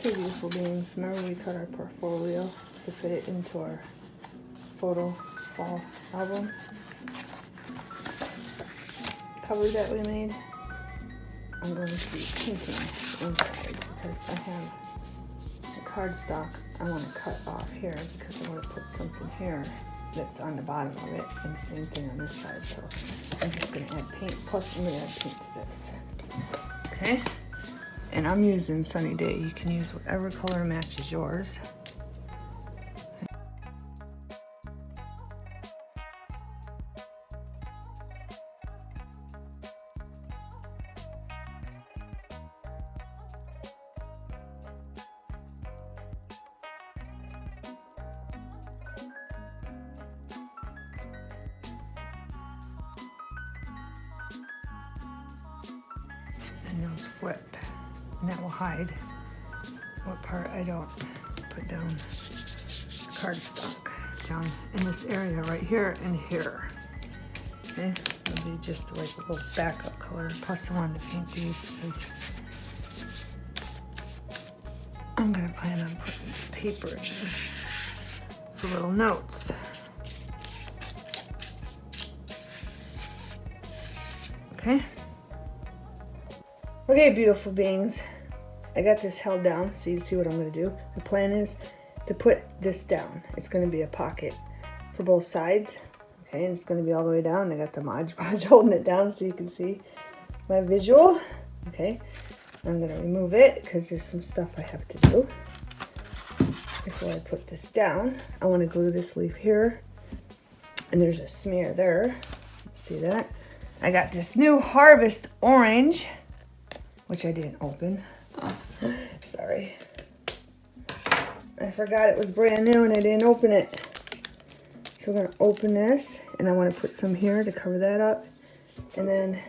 Okay, beautiful beings. Remember we cut our portfolio to fit it into our photo fall album cover that we made. I'm going to be painting inside because I have the cardstock I want to cut off here because I want to put something here that's on the bottom of it, and the same thing on this side. So I'm just going to add paint, plus I'm going to add paint to this. Okay? And I'm using Sunny Day. You can use whatever color matches yours. And those flip, and that will hide what part I don't put down cardstock down in this area right here and here. Okay, it'll be just like a little backup color. Plus I wanted to paint these because I'm gonna plan on putting paper in for little notes. Okay. Okay, beautiful beings. I got this held down so you can see what I'm going to do. The plan is to put this down. It's going to be a pocket for both sides. Okay, and it's going to be all the way down. I got the Mod Podge holding it down so you can see my visual. Okay, I'm going to remove it because there's some stuff I have to do. Before I put this down, I want to glue this leaf here. And there's a smear there. See that? I got this new Harvest Orange, which I didn't open. Oh, sorry. I forgot it was brand new and I didn't open it. So we're gonna open this, and I want to put some here to cover that up, and then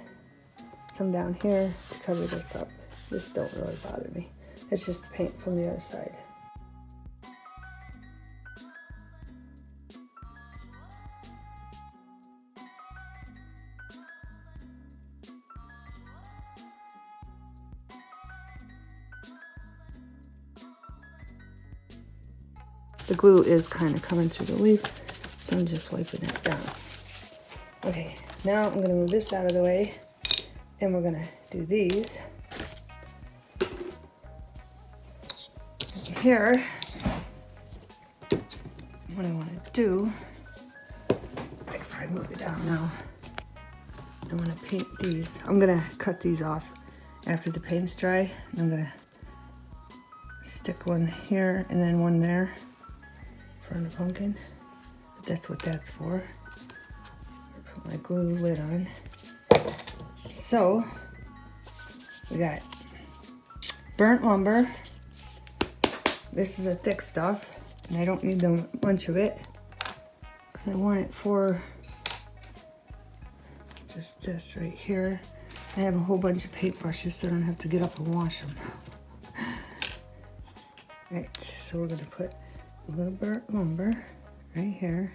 some down here to cover this up. This don't really bother me. It's just paint from the other side. The glue is kind of coming through the leaf, so I'm just wiping that down. Okay, now I'm going to move this out of the way, and we're going to do these. Here, what I want to do, I can probably move it down now. I want to paint these. I'm going to cut these off after the paint's dry. I'm going to stick one here and then one there. For the pumpkin, but that's what that's for. Put my glue lid on. So we got burnt lumber. This is a thick stuff, and I don't need a bunch of it because I want it for just this right here. I have a whole bunch of paintbrushes, so I don't have to get up and wash them. Right, so we're gonna put a little burnt lumber right here.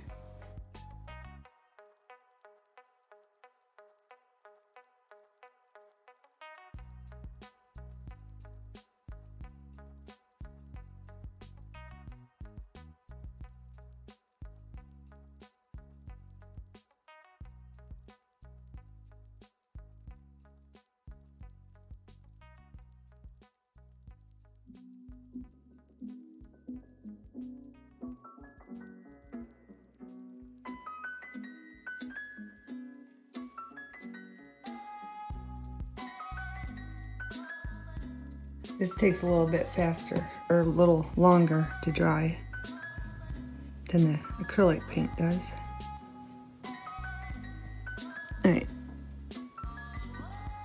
This takes a little bit faster, or a little longer to dry than the acrylic paint does. Alright,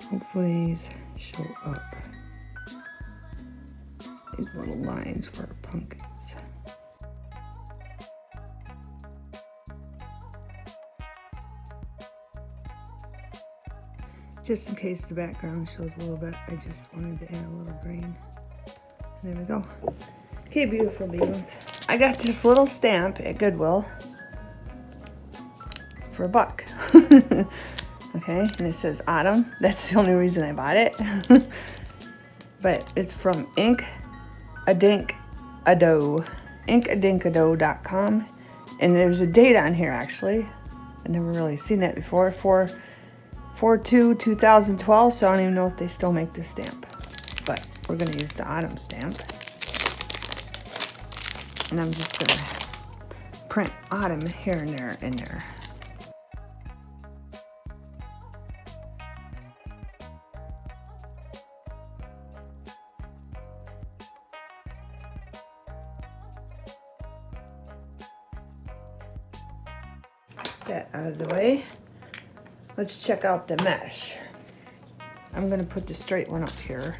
hopefully these show up. These little lines for our pumpkins. Just in case the background shows a little bit, I just wanted to add a little green. And there we go. Okay, beautiful beings. I got this little stamp at Goodwill for $1. Okay, and it says autumn. That's the only reason I bought it. But it's from Ink inkadinkado.com, and there's a date on here actually. I've never really seen that before. 4/2/2012, so I don't even know if they still make this stamp, but we're going to use the autumn stamp, and I'm just going to print autumn here and there in there. That out of the way. Let's check out the mesh. I'm going to put the straight one up here.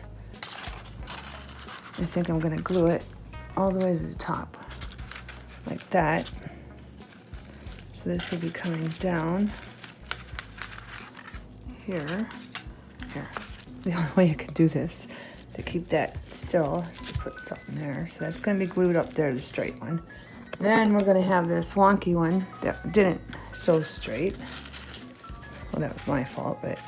I think I'm going to glue it all the way to the top like that. So this will be coming down here. The only way you can do this to keep that still is to put something there. So that's going to be glued up there, the straight one. Then we're going to have this wonky one that didn't sew straight. Well, that was my fault, but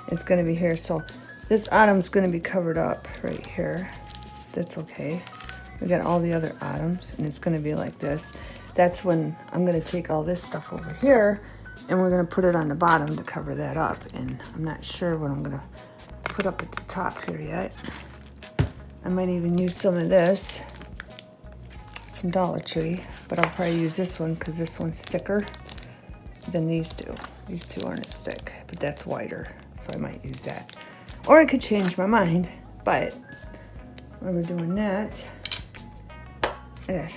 it's going to be here. So this autumn's going to be covered up right here. That's okay. We got all the other autumns, and it's going to be like this. That's when I'm going to take all this stuff over here, and we're going to put it on the bottom to cover that up. And I'm not sure what I'm going to put up at the top here yet. I might even use some of this from Dollar Tree, but I'll probably use this one because this one's thicker than these two. These two aren't as thick, but that's wider, so I might use that. Or I could change my mind, but when we're doing that, I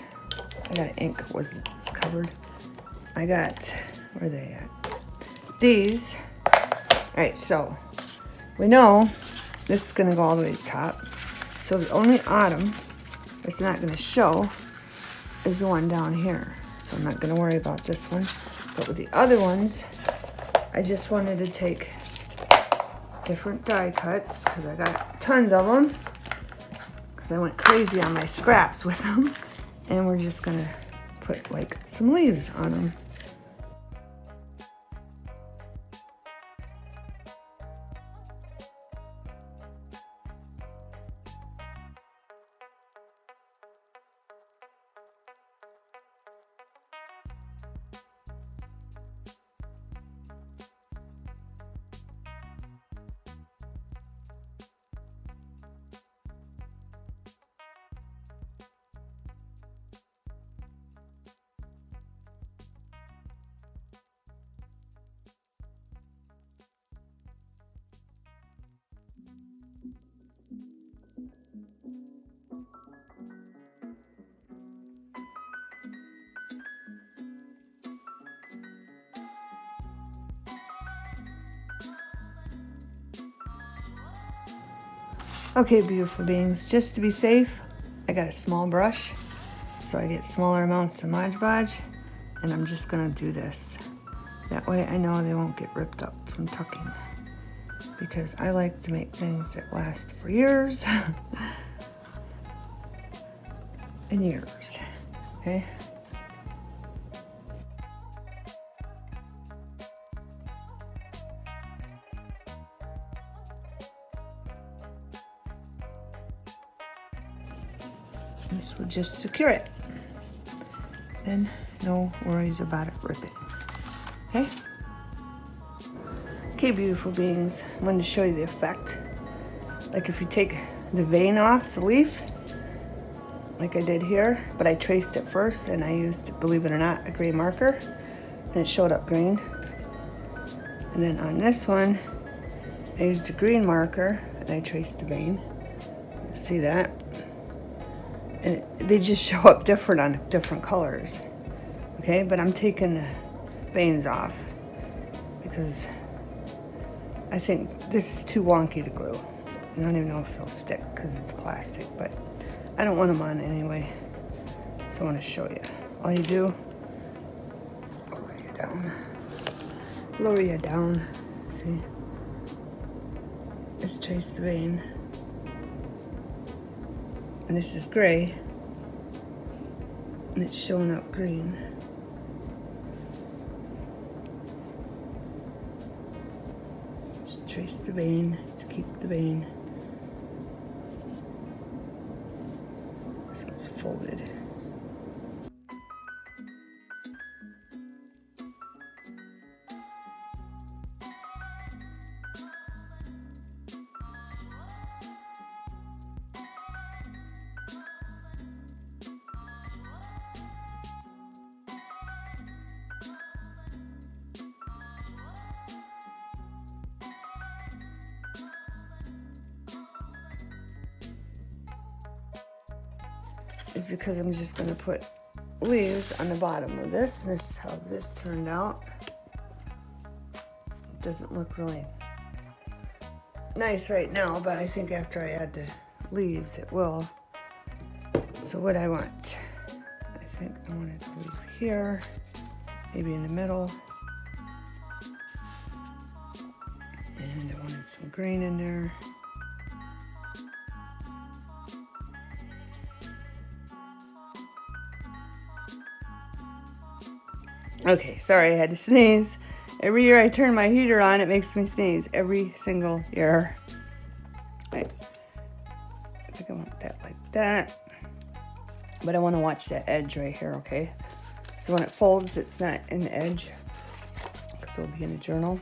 got ink wasn't covered. I got, where are they at? These. All right, so we know this is gonna go all the way to the top. So the only autumn that's not gonna show is the one down here. So I'm not gonna worry about this one. But with the other ones, I just wanted to take different die cuts because I got tons of them because I went crazy on my scraps with them. And we're just gonna put like some leaves on them. Okay, beautiful beings, just to be safe, I got a small brush, so I get smaller amounts of Mod Podge, and I'm just gonna do this. That way I know they won't get ripped up from tucking, because I like to make things that last for years and years, okay? This will just secure it. Then no worries about it ripping. Okay? Okay, beautiful beings. I wanted to show you the effect. Like if you take the vein off the leaf, like I did here, but I traced it first and I used, believe it or not, a gray marker, and it showed up green. And then on this one, I used a green marker and I traced the vein. See that? And they just show up different on different colors. Okay, but I'm taking the veins off because I think this is too wonky to glue. I don't even know if it'll stick because it's plastic, but I don't want them on anyway. So I want to show you. All you do, lower you down. Lower you down, see? Just trace the vein. And this is gray, and it's showing up green. Just trace the vein to keep the vein. This one's folded. Is because I'm just going to put leaves on the bottom of this. And this is how this turned out. It doesn't look really nice right now, but I think after I add the leaves it will. So what I want, I think I want it to leave here, maybe in the middle. And I wanted some green in there. Okay, sorry, I had to sneeze. Every year I turn my heater on, it makes me sneeze. Every single year. Right. I think I want that like that. But I want to watch that edge right here, okay? So when it folds, it's not in the edge. Because it'll be in the journal.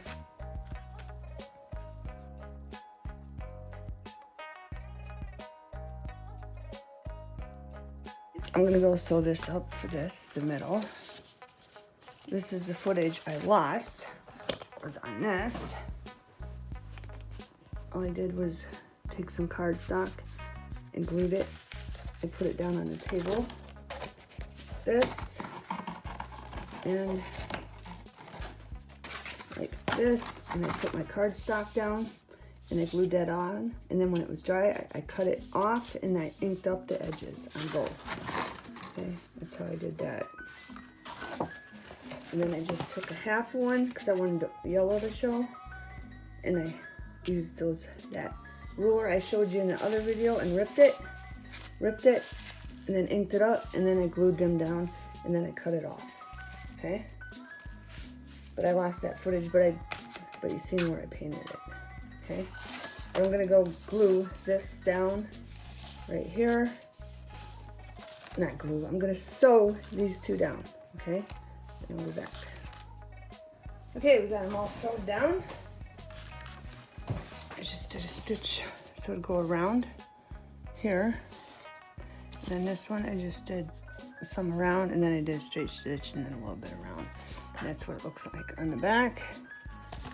I'm going to go sew this up for this, the middle. This is the footage I lost, was on this. All I did was take some cardstock and glued it and put it down on the table. This, and like this, and I put my cardstock down and I glued that on. And then when it was dry, I cut it off and I inked up the edges on both. Okay, that's how I did that. And then I just took a half one because I wanted the yellow to show. And I used that ruler I showed you in the other video and ripped it, and then inked it up, and then I glued them down, and then I cut it off. Okay? But I lost that footage, but you seen where I painted it. Okay? And I'm gonna go glue this down right here. Not glue, I'm gonna sew these two down. Okay? And we'll go back. Okay, we got them all sewed down. I just did a stitch so it'd go around here. And then this one I just did some around, and then I did a straight stitch and then a little bit around. And that's what it looks like on the back.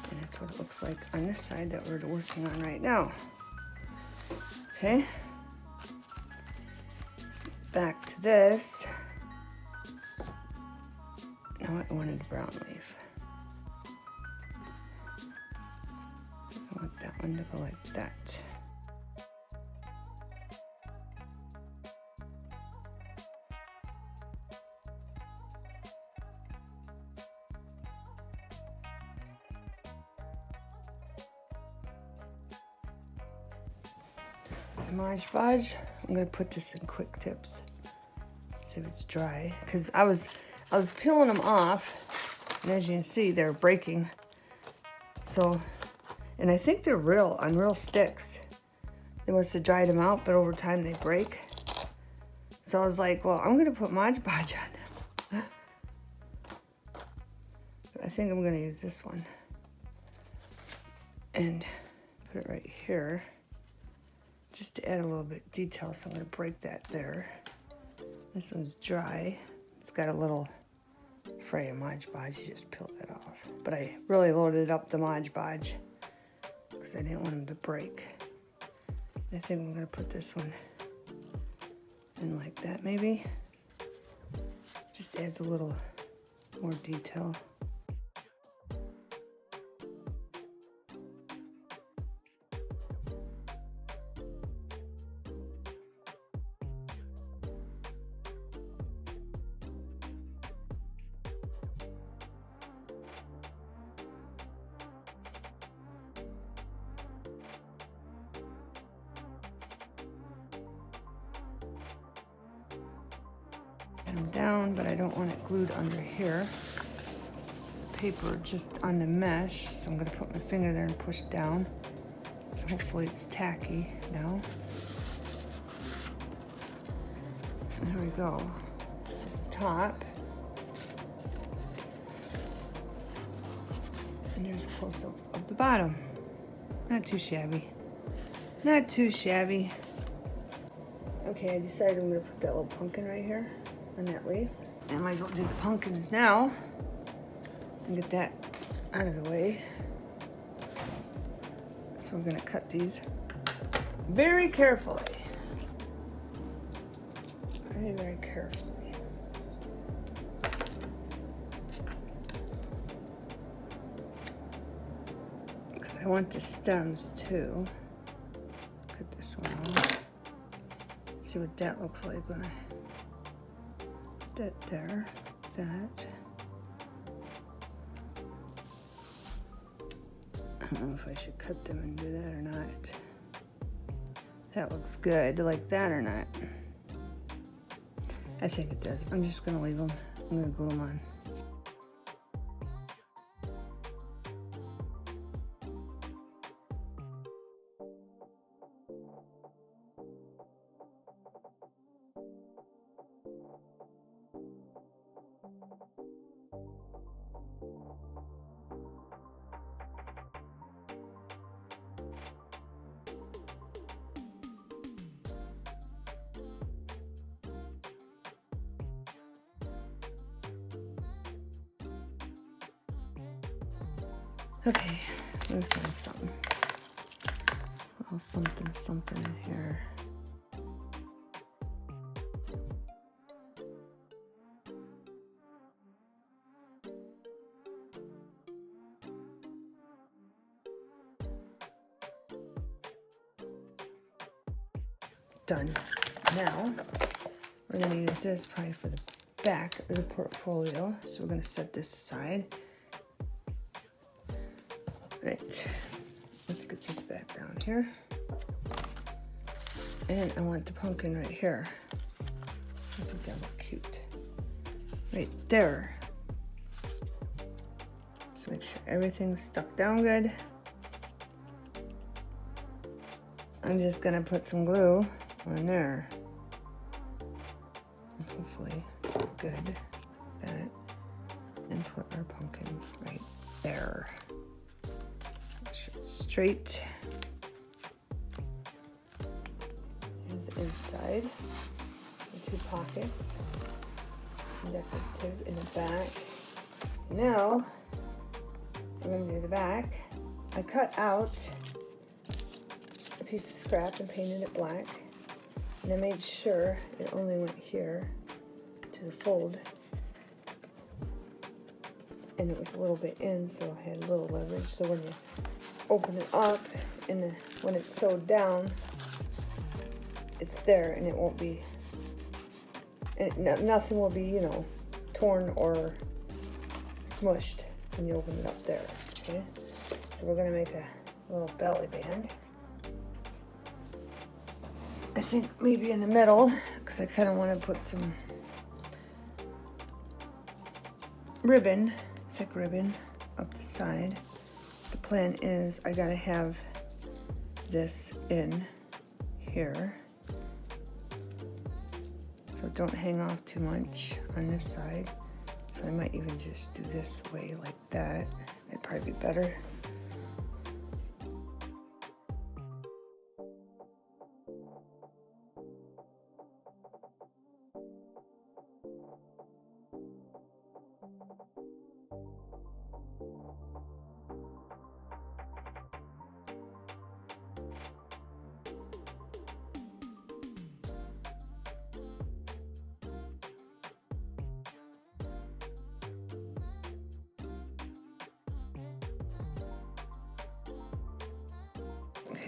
And that's what it looks like on this side that we're working on right now. Okay. Back to this. Now I wanted brown leaf. I want that one to go like that. The Mod Podge, I'm gonna put this in quick tips. See if it's dry, because I was peeling them off, and as you can see, they're breaking. So, and I think they're on real sticks. They must have dried them out, but over time they break. So I was like, well, I'm gonna put Mod Podge on them. But I think I'm gonna use this one and put it right here, just to add a little bit of detail. So I'm gonna break that there. This one's dry. It's got a little fray of Mod Podge. You just peel that off. But I really loaded up the Mod Podge because I didn't want them to break. I think I'm gonna put this one in like that maybe. Just adds a little more detail. Them down, but I don't want it glued under here. Paper just on the mesh, so I'm gonna put my finger there and push down. Hopefully it's tacky now. There we go. There's the top. And there's a close-up of the bottom. Not too shabby. Not too shabby. Okay, I decided I'm gonna put that little pumpkin right here on that leaf. And I might as well do the pumpkins now and get that out of the way. So we're gonna cut these very carefully. Very, very carefully. Because I want the stems too. Cut this one off. See what that looks like when I put that there. That. I don't know if I should cut them and do that or not. That looks good. Like that or not? I think it does. I'm just gonna leave them. I'm gonna glue them on. Okay, let me find something. A little something in here. Done. Now, we're going to use this probably for the back of the portfolio. So we're going to set this aside. Right, let's get this back down here. And I want the pumpkin right here. I think that look cute. Right there. So make sure everything's stuck down good. I'm just gonna put some glue on there. Hopefully good. That. And put our pumpkin right there. Straight. Here's the inside, the two pockets, decorative in the back. Now, I'm going to do the back. I cut out a piece of scrap and painted it black, and I made sure it only went here to the fold, and it was a little bit in, so I had a little leverage, so when you open it up and when it's sewed down, it's there and it won't be, nothing will be, you know, torn or smushed when you open it up there. Okay, so we're gonna make a little belly band. I think maybe in the middle, because I kind of want to put some ribbon, thick ribbon up the side. The plan is I gotta have this in here, so don't hang off too much on this side. So I might even just do this way like that. That'd probably be better.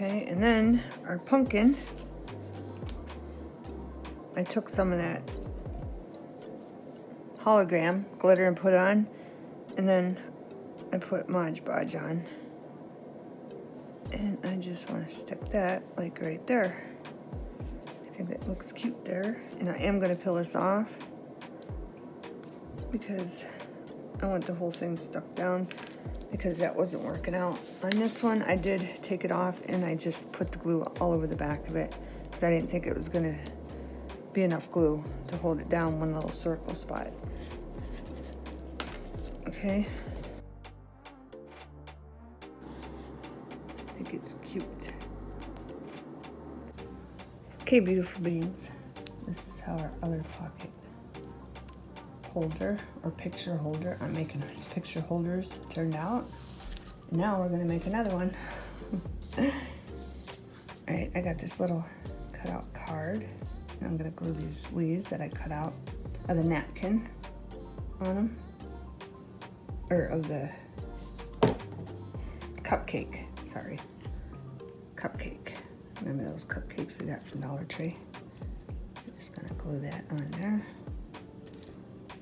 Okay, and then our pumpkin, I took some of that hologram glitter and put on, and then I put Mod Podge on, and I just want to stick that like right there. I think that looks cute there, and I am going to peel this off because I want the whole thing stuck down, because that wasn't working out. On this one, I did take it off and I just put the glue all over the back of it because I didn't think it was gonna be enough glue to hold it down one little circle spot. Okay. I think it's cute. Okay, beautiful beans. This is how our other pocket holder or picture holder, I'm making nice picture holders, turned out. Now we're gonna make another one. All right, I got this little cutout card. And I'm gonna glue these leaves that I cut out of the napkin on them, or of the cupcake, sorry, cupcake. Remember those cupcakes we got from Dollar Tree? I'm just gonna glue that on there.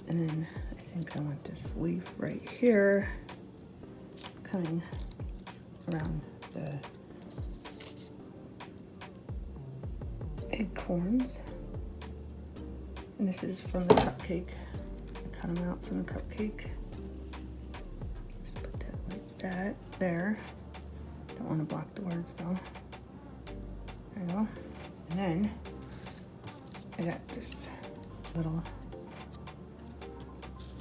And then I think I want this leaf right here coming around the acorns. And this is from the cupcake. I cut them out from the cupcake. Just put that like that there. Don't want to block the words though. There you go. And then I got this little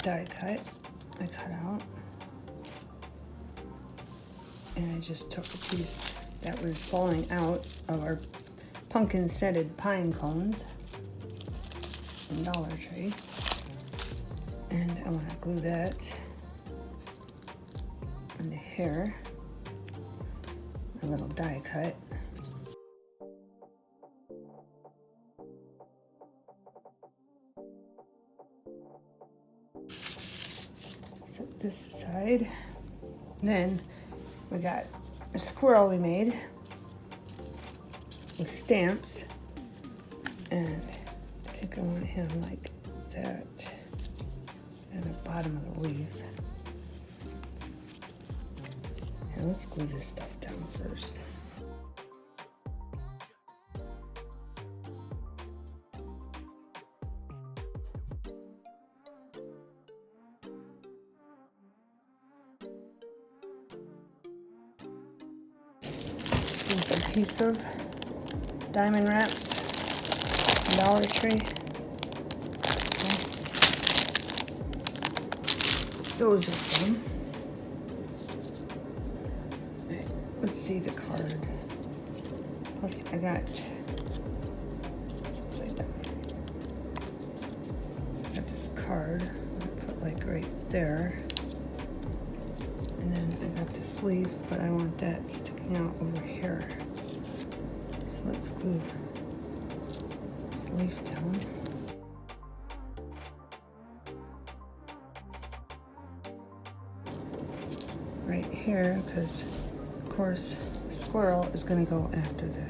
die cut I cut out, and I just took a piece that was falling out of our pumpkin scented pine cones from Dollar Tree, and I want to glue that on the hair, a little die cut. Set this aside. And then we got a squirrel we made with stamps, and I think I want him like that at the bottom of the leaf. Here, let's glue this stuff down first. Here's a piece of diamond wraps from Dollar Tree. Those are fun. Right, let's see the card. Plus I got, it's upside down. I got this card I put like right there. And then I got this leaf, but I want that sticking out over here. So let's glue this leaf down. Right here, because of course the squirrel is going to go after the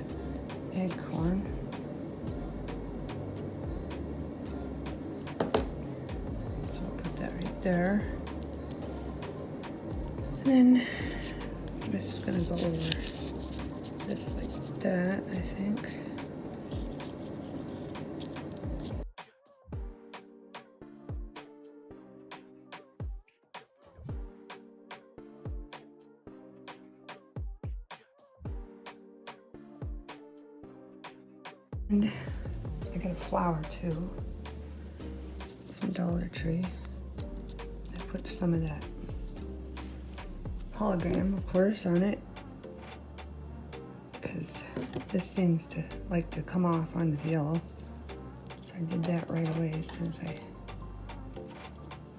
acorn. So I'll put that right there. And then this is going to go over this like that, I think. And I got a flower too from Dollar Tree. I put some of that hologram, of course, on it, because this seems to like to come off onto the yellow. So I did that right away as soon as I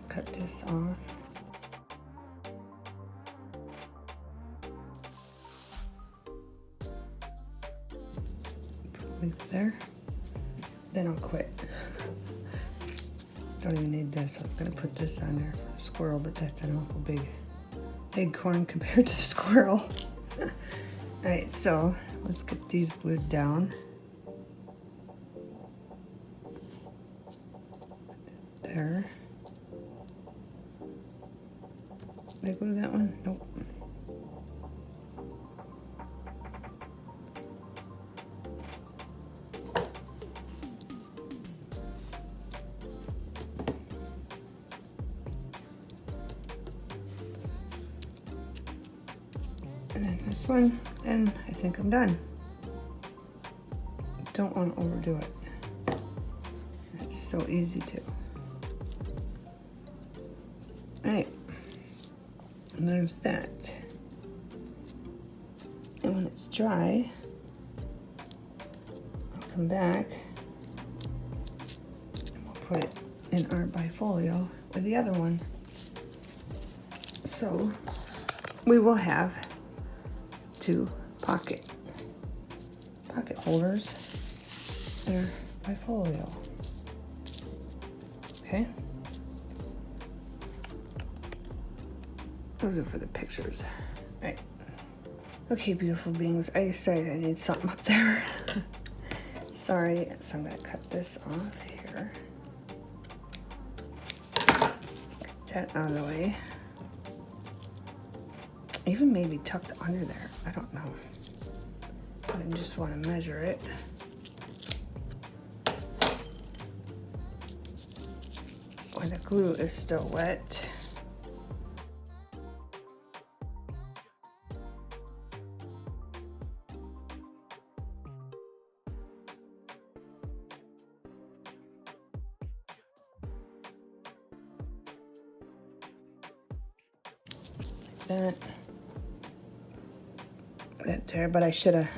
cut this off. Leave it there. Then I'll quit. Don't even need this. I was gonna put this on there for the squirrel, but that's an awful big acorn compared to the squirrel. All right, so let's get these glued down. There. Did I glue that one? Nope. And then this one, and I think I'm done. Don't want to overdo it. It's so easy to. All right, and there's that. And when it's dry, I'll come back and we'll put it in our bifolio with the other one. So we will have two pocket holders in our bifolio. Okay. Those are for the pictures. All right. Okay, beautiful beings. I decided I need something up there. Sorry, so I'm gonna cut this off here. Get that out of the way. Even maybe tucked under there. I don't know. But I just want to measure it. When the glue is still wet. That there, but I should have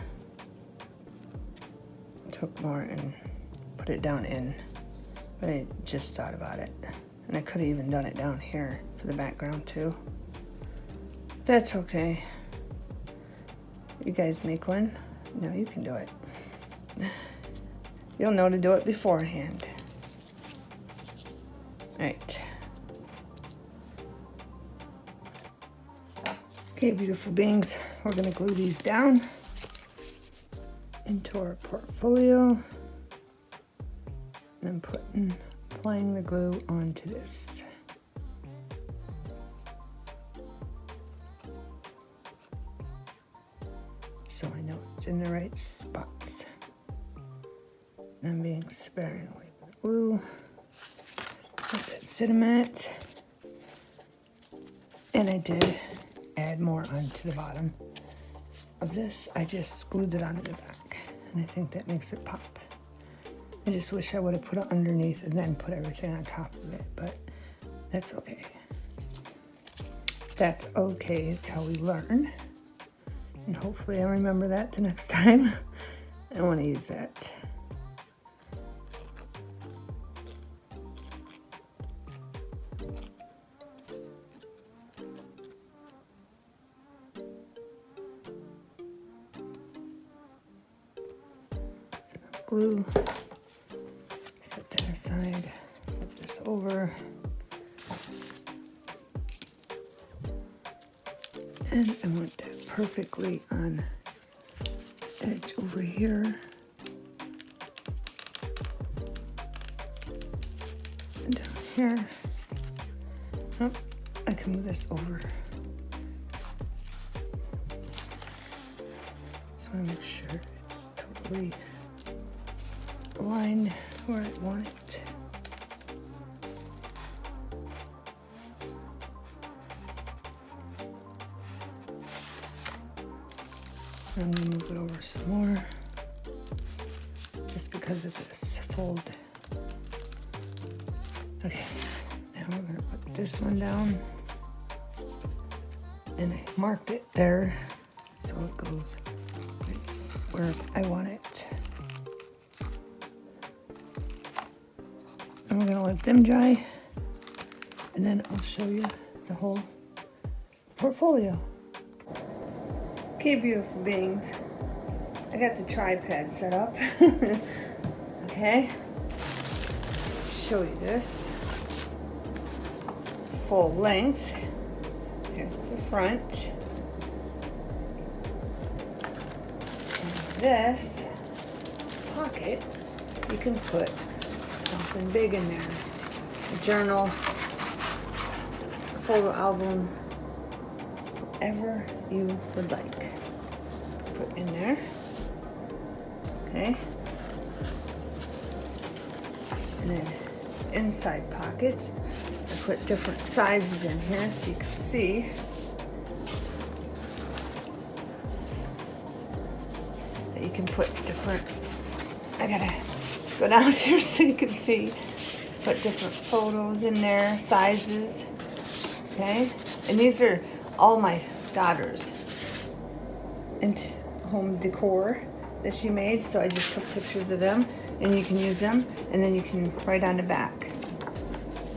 took more and put it down in, but I just thought about it, and I could have even done it down here for the background too. That's okay. You guys make one? No, you can do it. You'll know to do it beforehand. All right. Okay, beautiful beings, we're gonna glue these down into our portfolio and then applying the glue onto this. So I know it's in the right spots. And I'm being sparingly with the glue. Let that sit a minute. And I did add more onto the bottom of this. I just glued it onto the back, and I think that makes it pop. I just wish I would have put it underneath and then put everything on top of it, but that's okay. That's okay, it's how we learn. And hopefully I remember that the next time I want to use that. Glue, set that aside, flip this over, and I want that perfectly on edge over here, and down here. Oh, I can move this over. Just want to make sure it's totally line where I want it. I'm gonna move it over some more, just because of this fold. Okay, now we're gonna put this one down, and I marked it there, so it goes right where I want it. And we're gonna let them dry, and then I'll show you the whole portfolio. Okay, beautiful beings. I got the tripod set up. Okay. Show you this. Full length. Here's the front. And this pocket, you can put something big in there. A journal, a photo album, whatever you would like. Put in there. Okay. And then inside pockets, I put different sizes in here so you can see. That you can put different, I gotta go down here so you can see. Put different photos in there, sizes. Okay, and these are all my daughter's and home decor that she made. So I just took pictures of them, and you can use them, and then you can write on the back.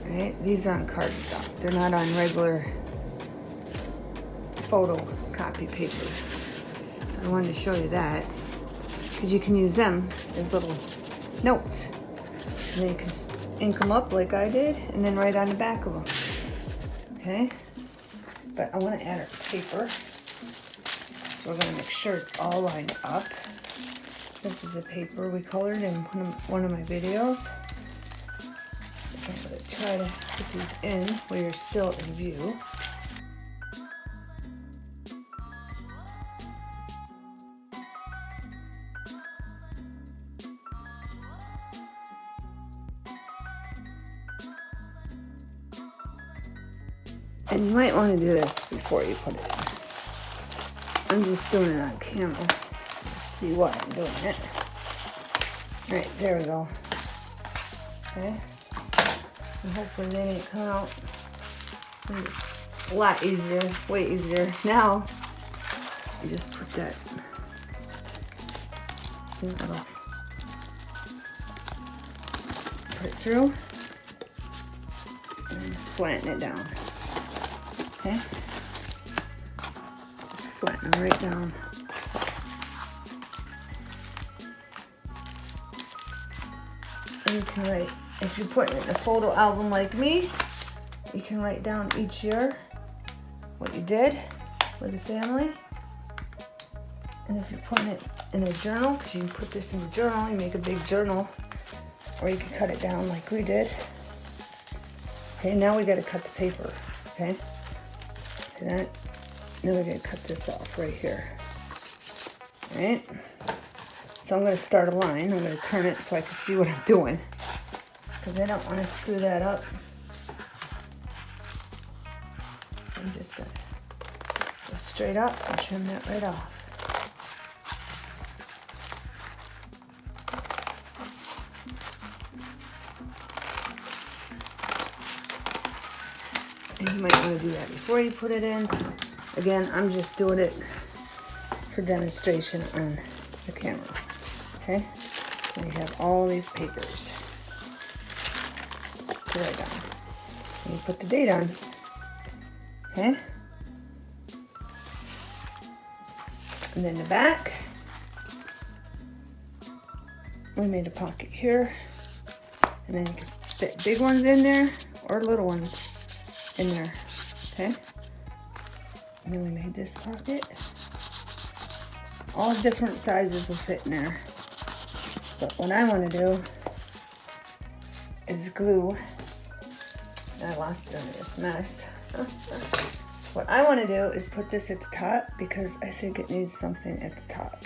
Right? These are on cardstock. They're not on regular photocopy paper. So I wanted to show you that because you can use them as little notes, and then you can ink them up like I did, and then write on the back of them. Okay, but I want to add our paper, so we're going to make sure it's all lined up. This is the paper we colored in one of my videos. So I'm going to try to put these in while you're still in view. And you might want to do this before you put it in. I'm just doing it on camera. Let's see why I'm doing it. Alright, there we go. Okay. And hopefully they didn't come out a lot easier, way easier. Now, you just put that little, put it through and flatten it down. Okay, just flatten them right down. And you can write, if you're putting it in a photo album like me, you can write down each year what you did with the family. And if you're putting it in a journal, because you can put this in a journal, you make a big journal, or you can cut it down like we did. Okay, now we got to cut the paper. Okay. See that? Now we're going to cut this off right here. Alright? So I'm going to start a line. I'm going to turn it so I can see what I'm doing, because I don't want to screw that up. So I'm just going to go straight up and trim that right off. And you might want to do that before you put it in. Again, I'm just doing it for demonstration on the camera. Okay? And we have all these papers to write down. And you put the date on. Okay? And then the back, we made a pocket here. And then you can fit big ones in there or little ones in there. Okay? And then we made this pocket. All different sizes will fit in there. But what I want to do is glue. I lost it under this mess. What I want to do is put this at the top, because I think it needs something at the top.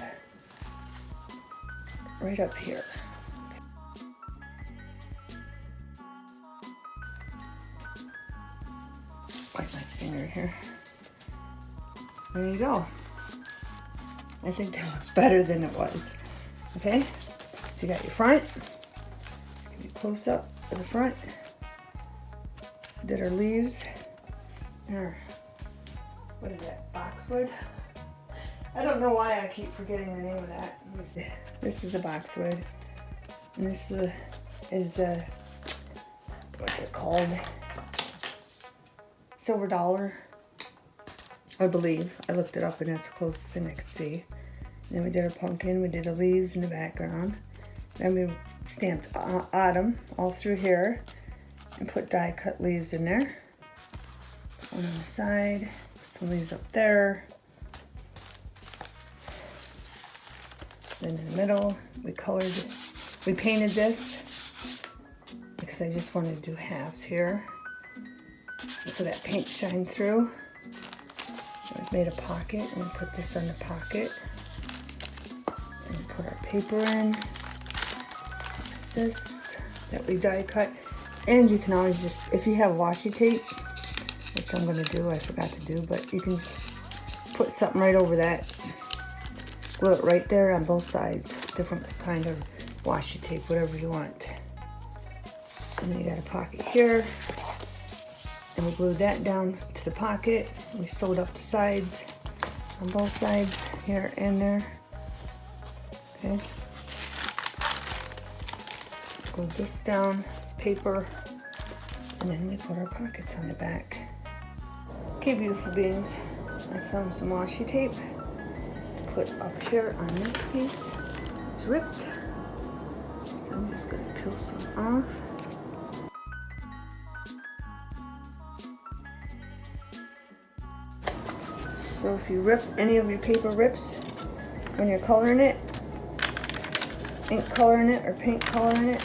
Right up here. Wipe my finger here. There you go. I think that looks better than it was. Okay, so you got your front. Give you a close up of the front. Did our leaves. Our, what is that, boxwood? I don't know why I keep forgetting the name of that. Let me see. This is a boxwood. And this is the, what's it called? Silver dollar, I believe. I looked it up and that's the closest thing I could see. Then we did our pumpkin, we did the leaves in the background. Then we stamped autumn all through here and put die cut leaves in there. One on the side, some leaves up there. Then in the middle, we painted this because I just wanted to do halves here, so that paint shined through. So we made a pocket and we put this on the pocket. And we put our paper in. This that we die cut. And you can always just, if you have washi tape, which I'm going to do, I forgot to do, but you can just put something right over that. Glue it right there on both sides. Different kind of washi tape, whatever you want. And then you got a pocket here. And we glued that down to the pocket. We sewed up the sides on both sides, here and there. Okay. Glue this down, it's paper. And then we put our pockets on the back. Okay, beautiful beings. I found some washi tape to put up here on this piece. It's ripped. I'm just going to peel some off. So if you rip any of your paper rips when you're coloring it, ink coloring it or paint coloring it,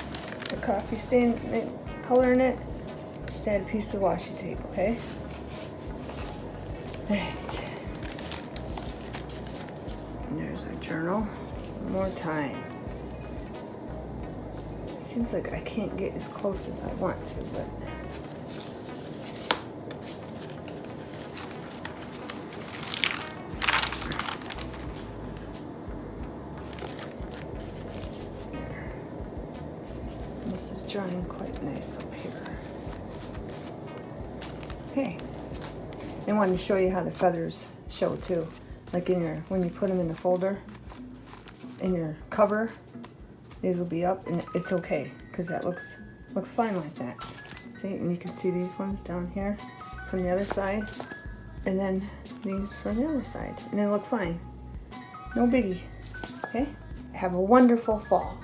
or coffee stain coloring it, just add a piece of washi tape, okay? Alright. And there's our journal. One more time. It seems like I can't get as close as I want to, but this is drying quite nice up here. Okay. I wanted to show you how the feathers show too. Like in your, when you put them in the folder, in your cover, these will be up, and it's okay because that looks fine like that. See, and you can see these ones down here from the other side, and then these from the other side, and they look fine. No biggie. Okay. Have a wonderful fall.